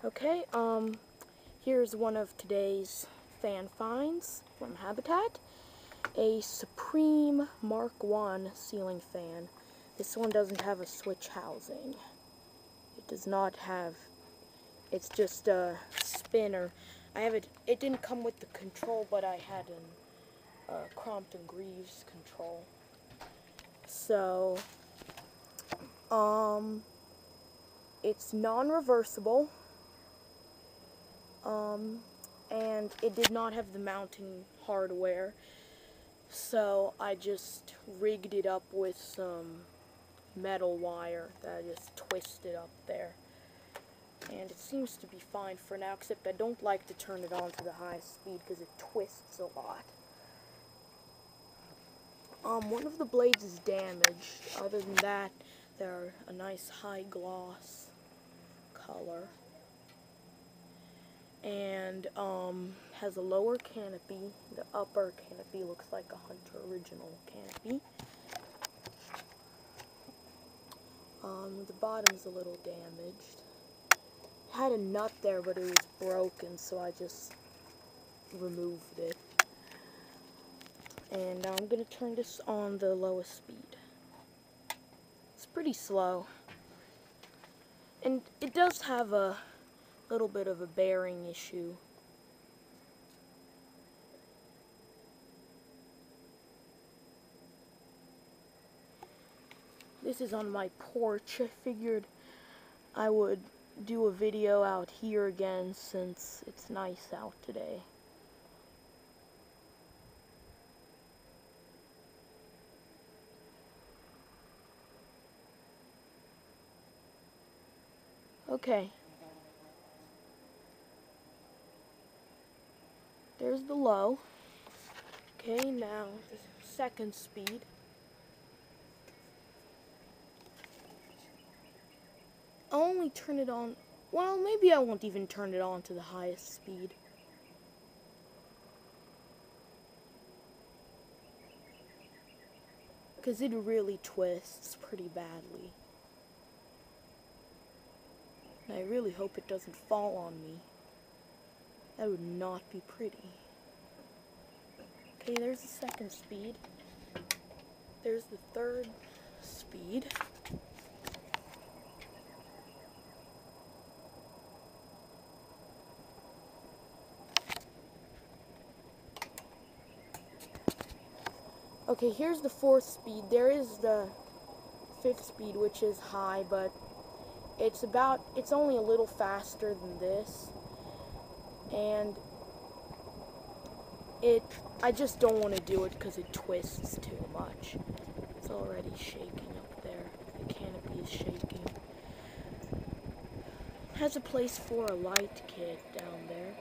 Okay, here's one of today's fan finds from Habitat. A Supreme Mark I ceiling fan. This one doesn't have a switch housing. It does not have, it's just a spinner. It didn't come with the control, but I had an Crompton Greaves control. So, it's non-reversible. And it did not have the mounting hardware, so I just rigged it up with some metal wire that I just twisted up there, and it seems to be fine for now, except I don't like to turn it on to the highest speed because it twists a lot. One of the blades is damaged. Other than that, they're a nice high gloss color. And has a lower canopy. The upper canopy looks like a Hunter original canopy. The bottom's a little damaged. Had a nut there, but it was broken, so I just removed it. And now I'm going to turn this on the lowest speed. It's pretty slow. And it does have a little bit of a bearing issue. This is on my porch. I figured I would do a video out here again since it's nice out today. Okay. There's the low. Okay, now the second speed. I'll only turn it on, well, maybe I won't even turn it on to the highest speed. Because it really twists pretty badly. And I really hope it doesn't fall on me. That would not be pretty. Okay, there's the second speed. There's the third speed. Okay, here's the fourth speed. There is the fifth speed, which is high, but it's only a little faster than this. And I just don't want to do it because it twists too much. It's already shaking up there. The canopy is shaking. It has a place for a light kit down there.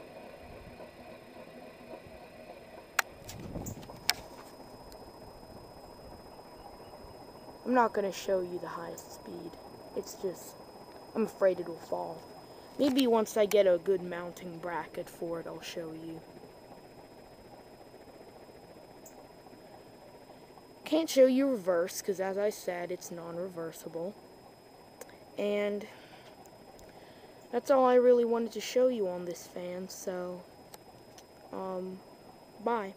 I'm not going to show you the highest speed. It's just, I'm afraid it will fall. Maybe once I get a good mounting bracket for it, I'll show you. Can't show you reverse, because as I said, it's non-reversible. And that's all I really wanted to show you on this fan, so, bye.